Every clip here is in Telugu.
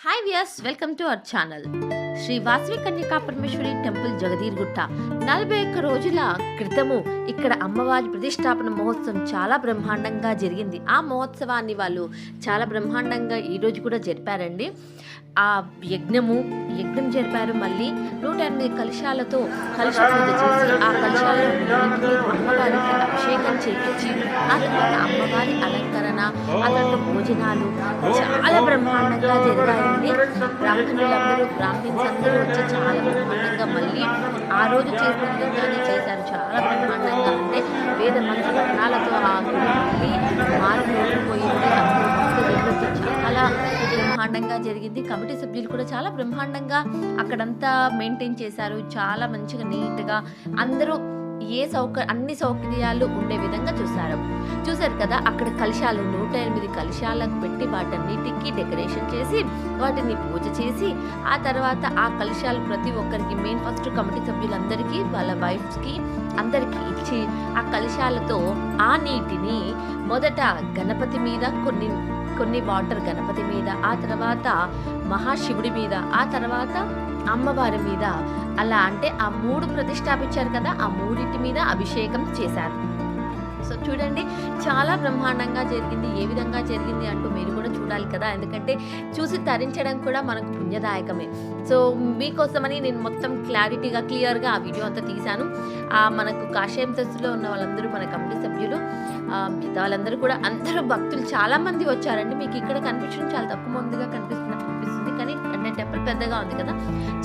Hi viewers, welcome to our channel. Sri Vasavi Kanyaka Parameshwari temple Jagadirgutta 41 రోజుల క్రితము ఇక్కడ అమ్మవారి ప్రతిష్టాపన మహోత్సవం చాలా బ్రహ్మాండంగా జరిగింది. ఆ మహోత్సవాన్ని వాళ్ళు చాలా బ్రహ్మాండంగా ఈరోజు కూడా జరిపారండి. ఆ యజ్ఞం జరిపారు. మళ్ళీ 108 కలశాలతో కలశ పూజ చేసి ఆ కలశాలను అమ్మవారికి అభిషేకం చేయించి ఆ తర్వాత అమ్మవారి అలంకరణ, ఆ తర్వాత భోజనాలు చాలా బ్రహ్మాండంగా జరిగాయండి. బ్రాహ్మణులందరూ బ్రాహ్మణ్స్ అందరూ వచ్చి చాలా బ్రహ్మాండంగా మళ్ళీ ఆ రోజు చేసిన విధంగానే చేశారు. చాలా బ్రహ్మాండంగా అంటే వేద మంత్ర పఠనాలతో ఆ గుడి మళ్ళీ మారిపోయింది. అందరూ భక్తులతో చాలా బ్రహ్మాండంగా జరిగింది. కమిటీ సభ్యులు కూడా చాలా బ్రహ్మాండంగా అక్కడంతా మెయింటైన్ చేశారు. చాలా మంచిగా నీట్గా అందరూ అన్ని సౌకర్యాలు ఉండే విధంగా చూశారు కదా. అక్కడ కలశాలు 108 కలశాలకు పెట్టి వాటన్నిటికీ డెకరేషన్ చేసి వాటిని పూజ చేసి ఆ తర్వాత ఆ కలశాలు ప్రతి ఒక్కరికి ఫస్ట్ కమిటీ సభ్యులందరికీ వాళ్ళ వైఫ్స్కి అందరికీ ఇచ్చి ఆ కలశాలతో ఆ నీటిని మొదట గణపతి మీద కొన్ని వాటర్ గణపతి మీద, ఆ తర్వాత మహాశివుడి మీద, ఆ తర్వాత అమ్మవారి మీద, అలా అంటే ఆ 3 ప్రతిష్టాపించారు కదా, ఆ 3 మీద అభిషేకం చేశారు. సో చూడండి, చాలా బ్రహ్మాండంగా జరిగింది. ఏ విధంగా జరిగింది అంటూ మీరు కూడా చూడాలి కదా, ఎందుకంటే చూసి తరించడం కూడా మనకు పుణ్యదాయకమే. సో మీకోసమని నేను మొత్తం క్లియర్గా ఆ వీడియో అంతా తీశాను. మనకు కాషాయం డ్రెస్సులో ఉన్న వాళ్ళందరూ మన కమిటీ సభ్యులు, వాళ్ళందరూ కూడా అందరూ భక్తులు చాలామంది వచ్చారండి. మీకు ఇక్కడ కనిపించడం చాలా తక్కువ మందిగా కనిపిస్తుంది, కానీ టెంపుల్ పెద్దగా ఉంది కదా,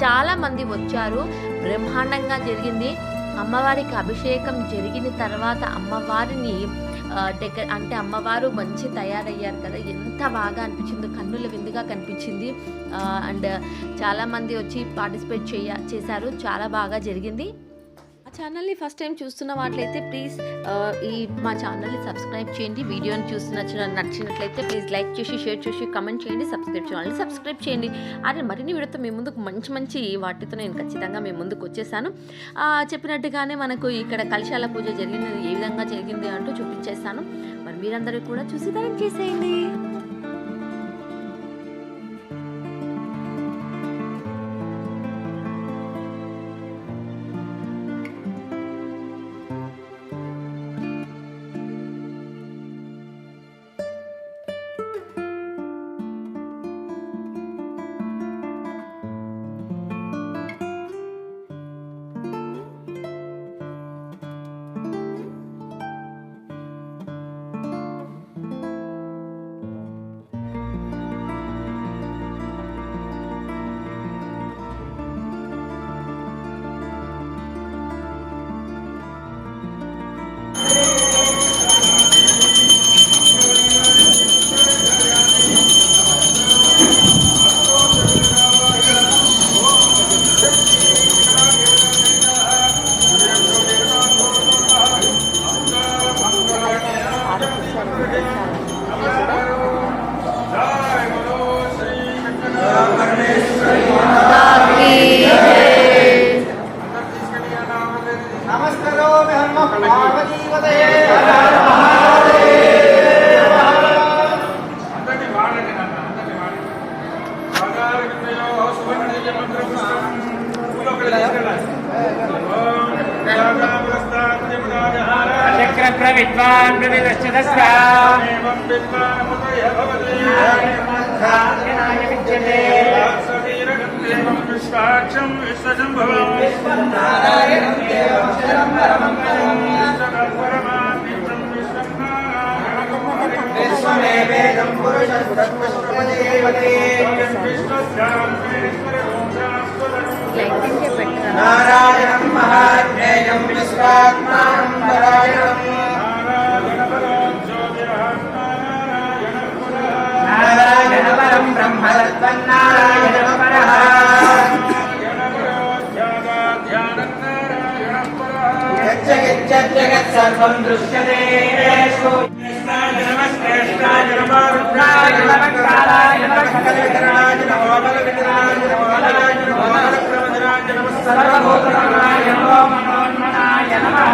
చాలా మంది వచ్చారు. బ్రహ్మాండంగా జరిగింది. అమ్మవారికి అభిషేకం జరిగిన తర్వాత అమ్మవారిని అంటే అమ్మవారు మంచి తయారయ్యారు కదా, ఎంత బాగా అనిపించిందో, కన్నుల విందుగా కనిపించింది. అండ్ చాలామంది వచ్చి పార్టిసిపేట్ చేశారు. చాలా బాగా జరిగింది. ఆ ఛానల్ని ఫస్ట్ టైం చూస్తున్న వాట్లయితే ప్లీజ్ మా ఛానల్ని సబ్స్క్రైబ్ చేయండి. వీడియోని నచ్చినట్లయితే ప్లీజ్ లైక్ చేసి, షేర్ చేసి, కమెంట్ చేయండి. సబ్స్క్రైబ్ చేయండి. అదే మరిన్ని వీడియోతో మీ ముందుకు మంచి వాటితో నేను ఖచ్చితంగా మీ ముందుకు వచ్చేసాను. చెప్పినట్టుగానే మనకు ఇక్కడ కలశాల పూజ జరిగినది ఏ విధంగా జరిగింది అంటూ చూపించేస్తాను. మరి మీరందరూ కూడా చూసి ధనం చేసేయండి. విద్వాన్ విశ్వాక్షం విశ్వశంభవం నారాయణం మహాజ్ఞేయం విశ్వాత్మానం పరాయణం నారాయణపరం బ్రహ్మతత్వన్నారాయణపరః జగత్ సర్వం దృశ్యతే నమస్కృష్ణాయ నమో రుద్రాయ నమః కాలాయ నమః ఖగగణాయ నమో బలవిద్రాయ నమో బలాయ నమో బలప్రవదనాయ నమః సర్వభూతనాయ నమో మనోన్మనాయ నమః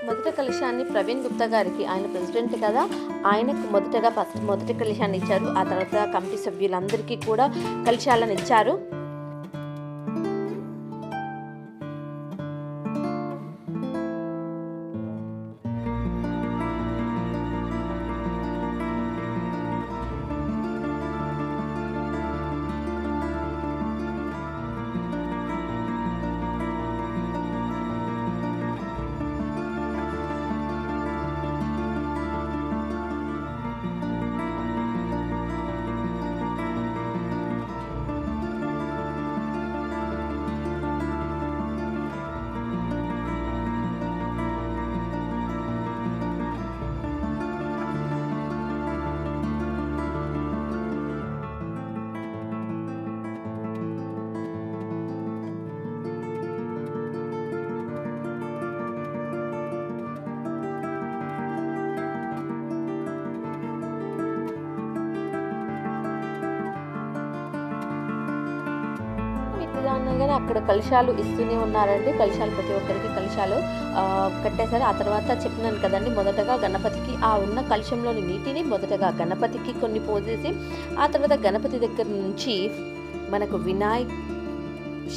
మొదట కలశాన్ని ప్రవీణ్ గుప్తా గారికి, ఆయన ప్రెసిడెంట్ కదా, ఆయనకు మొదటి కలశాన్ని ఇచ్చారు. ఆ తర్వాత కమిటీ సభ్యులందరికీ కూడా కలశాలను ఇచ్చారు. నిదానంగానే అక్కడ కలశాలు ఇస్తూనే ఉన్నారండి. కలశాలు ప్రతి ఒక్కరికి కలశాలు కట్టేశారు. ఆ తర్వాత చెప్పినాను కదండి, మొదటగా గణపతికి ఆ ఉన్న కలశంలోని నీటిని మొదటగా గణపతికి కొన్ని పోసేసి, ఆ తర్వాత గణపతి దగ్గర నుంచి మనకు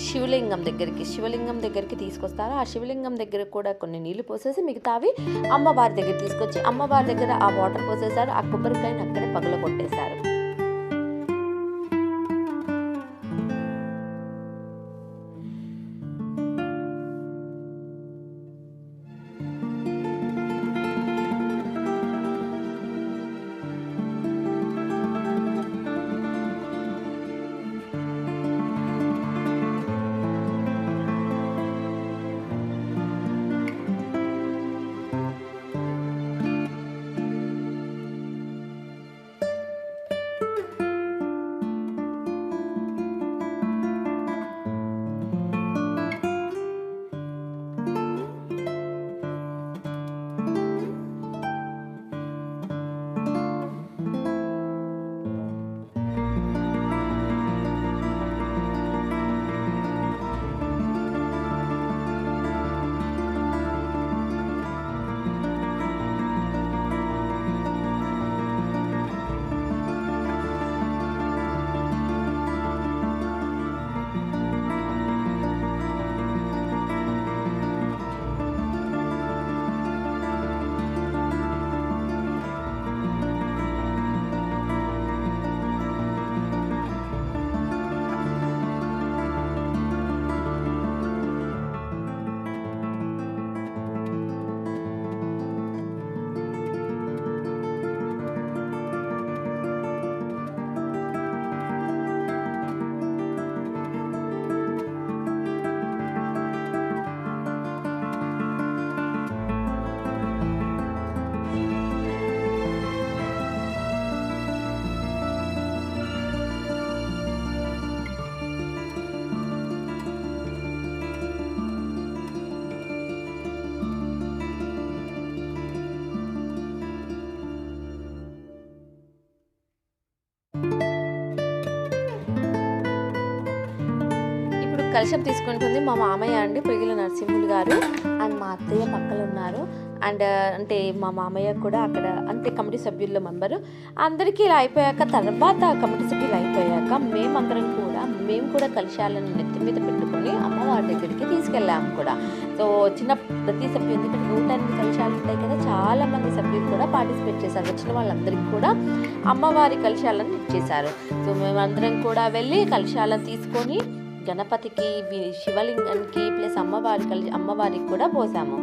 శివలింగం దగ్గరికి తీసుకొస్తారు. ఆ శివలింగం దగ్గర కూడా కొన్ని నీళ్లు పోసేసి మిగతావి అమ్మవారి దగ్గర తీసుకొచ్చి అమ్మవారి దగ్గర ఆ వాటర్ పోసేసారు. ఆ కొబ్బరికాయని అక్కడే పగల కొట్టేశారు. కలశం తీసుకుంటుంది మా మామయ్య అండి, పొయ్యిల నరసింహులు గారు, అండ్ మా అత్తయ్య పక్కన ఉన్నారు. అండ్ అంటే మా మామయ్య కూడా అక్కడ అంటే కమిటీ సభ్యుల్లో మెంబరు. అందరికీ ఇలా అయిపోయాక తర్వాత కమిటీ సభ్యులు అయిపోయాక మేము కూడా కలశాలను నెత్తి మీద పెట్టుకొని అమ్మవారి దగ్గరికి తీసుకెళ్ళాము కూడా. సో వచ్చిన ప్రతి సభ్యులు, ఎందుకంటే 108 కలశాలు ఉంటాయి కదా, చాలామంది సభ్యులు కూడా పార్టిసిపేట్ చేశారు. వచ్చిన వాళ్ళందరికీ కూడా అమ్మవారి కలశాలను ఇచ్చేశారు. సో మేమందరం కూడా వెళ్ళి కలశాలను తీసుకొని గణపతికి, శివలింగానికి ప్లస్ అమ్మవారికి కూడా పోసాము.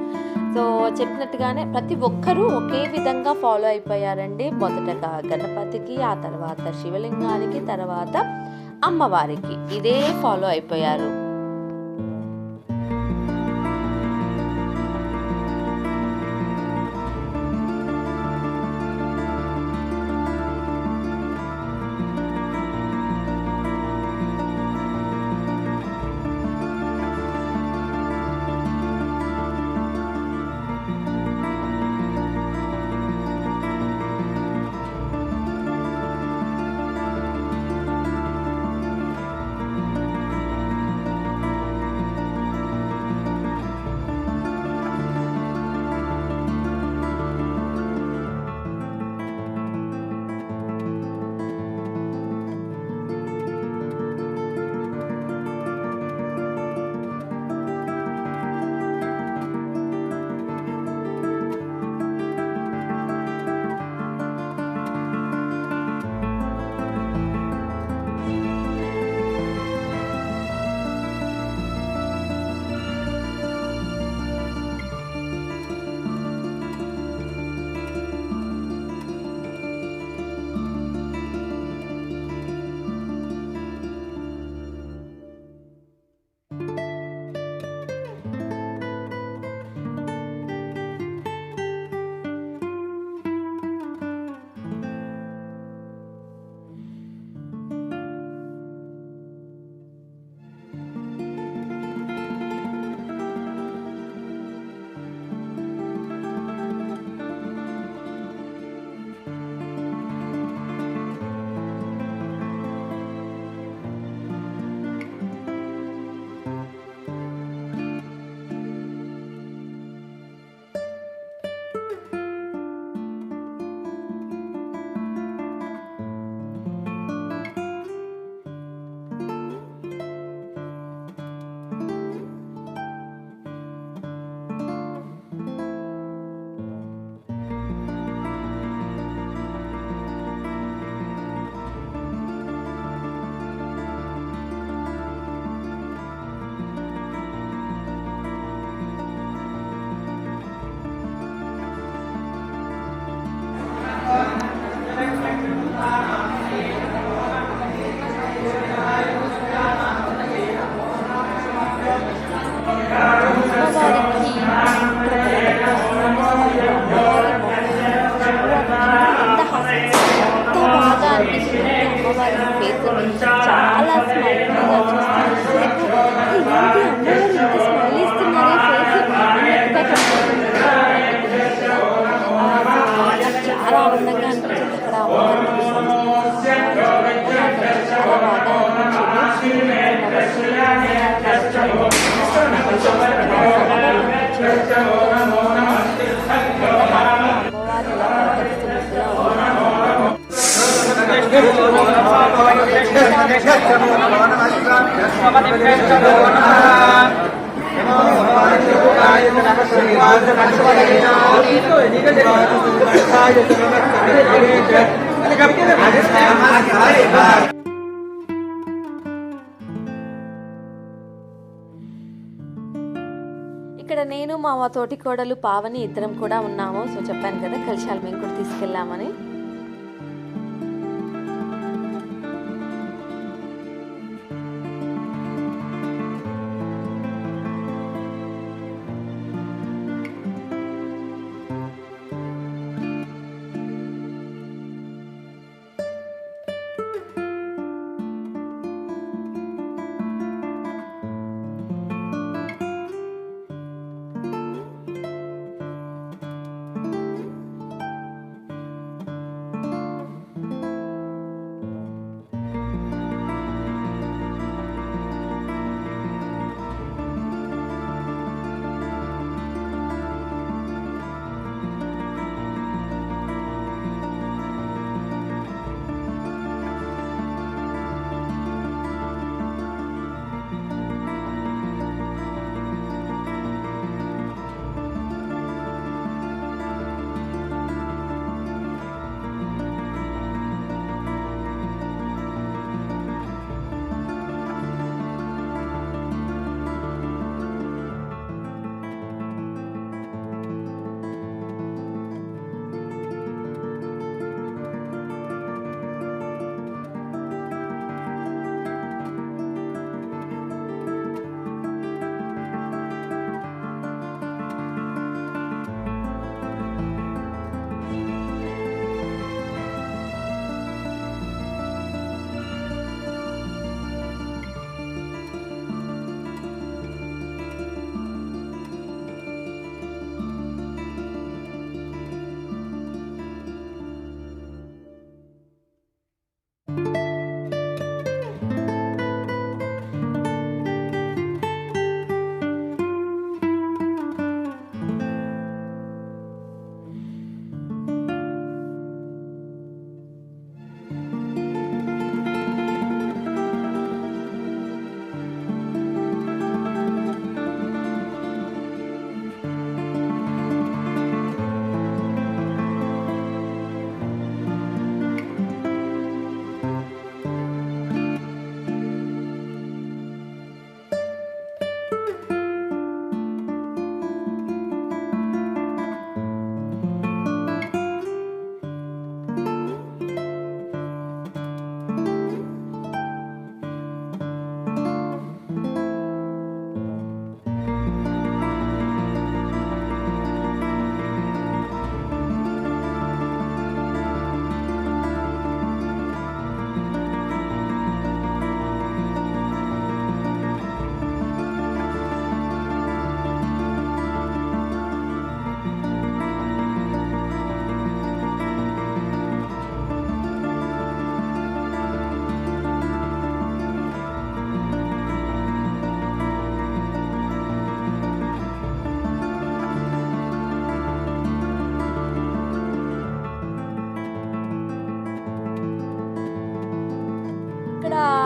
సో చెప్పినట్టుగానే ప్రతి ఒక్కరూ ఒకే విధంగా ఫాలో అయిపోయారండి. మొదటగా గణపతికి, ఆ తర్వాత శివలింగానికి, తర్వాత అమ్మవారికి ఇదే ఫాలో అయిపోయారు. స్మైలీగా చూస్తున్నారు. ఏంటి అమ్మవారు ఇంత స్మైల్ ఇస్తున్నారే ఫేస్ అన్నట్టుగా నాకు చాలా ఆనందంగా అనిపించింది ఇక్కడ అమ్మవారికి చాలా బాగా అనిపించింది. అమ్మవారు ఇలా పలకరిస్తున్నట్టుగా ఇక్కడ నేను మా తోటి కోడలు పావని ఇద్దరం కూడా ఉన్నాము. సో చెప్పాను కదా కలశాలు మేము కూడా తీసుకెళ్ళామని.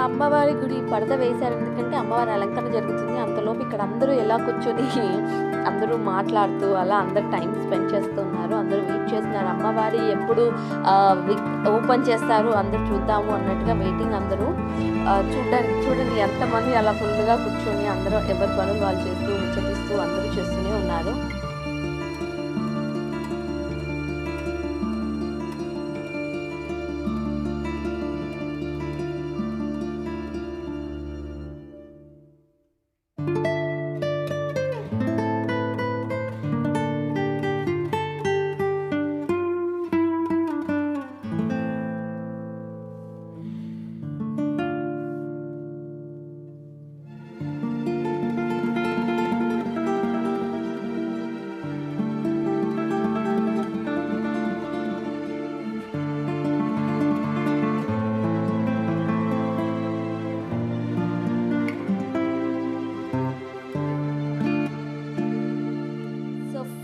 అమ్మవారి గుడి పడద వేశారు. ఎందుకంటే అమ్మవారి అలంకరణ జరుగుతుంది. అంతలోపు ఇక్కడ అందరూ ఎలా కూర్చొని అందరూ మాట్లాడుతూ అలా అందరు టైం స్పెండ్ చేస్తున్నారు. అందరూ వెయిట్ చేస్తున్నారు అమ్మవారి ఎప్పుడు ఓపెన్ చేస్తారు అందరూ చూద్దాము అన్నట్టుగా వెయిటింగ్. అందరూ చూడండి ఎంతమంది అలా ఫుల్గా కూర్చొని అందరూ ఎవరి పనులు వాళ్ళు చేస్తూ ముచ్చటిస్తూ అందరూ చేస్తూనే ఉన్నారు.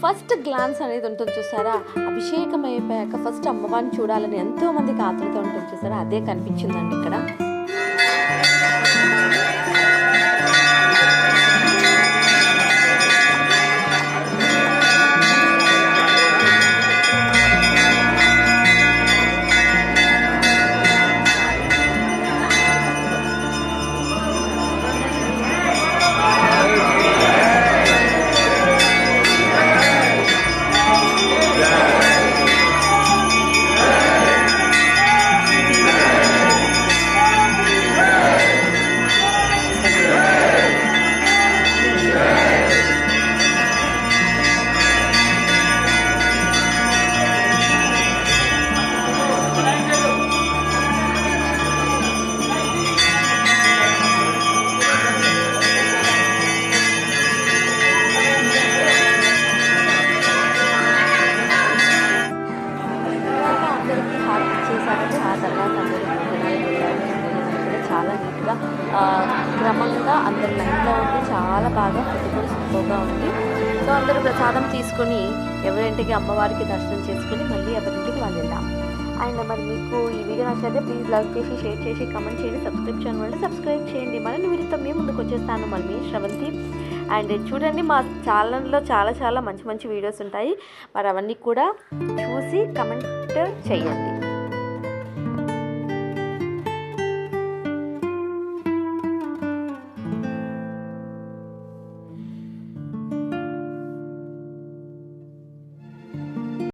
ఫస్ట్ గ్లాన్స్ అనేది ఉంటుంది చూసారా, అభిషేకం అయిపోయాక ఫస్ట్ అమ్మవారిని చూడాలని ఎంతో మందికి ఆతృత ఉంటుంది చూసారా, అదే కనిపించిందండి ఇక్కడ. చాలా నీట్గా క్రమంగా అందరి లైన్లో ఉంది, చాలా బాగా ఫోటో సూపర్గా ఉంది. సో అందరూ ప్రసాదం తీసుకొని ఎవరింటికి అమ్మవారికి దర్శనం చేసుకుని మళ్ళీ ఎవరింటికి వాళ్ళు వెళ్దాం. అండ్ మరి మీకు ఈ వీడియో నచ్చితే ప్లీజ్ లైక్ చేసి, షేర్ చేసి, కమెంట్ చేయండి. సబ్స్క్రైబ్ చేయడం వల్ల సబ్స్క్రైబ్ చేయండి. మళ్ళీ వీడియోతో మేము ముందుకు వచ్చేస్తాను, మళ్ళీ శ్రవంతి. అండ్ చూడండి, మా ఛానల్లో చాలా మంచి వీడియోస్ ఉంటాయి. మరి అవన్నీ కూడా చూసి కమెంట్ చేయండి.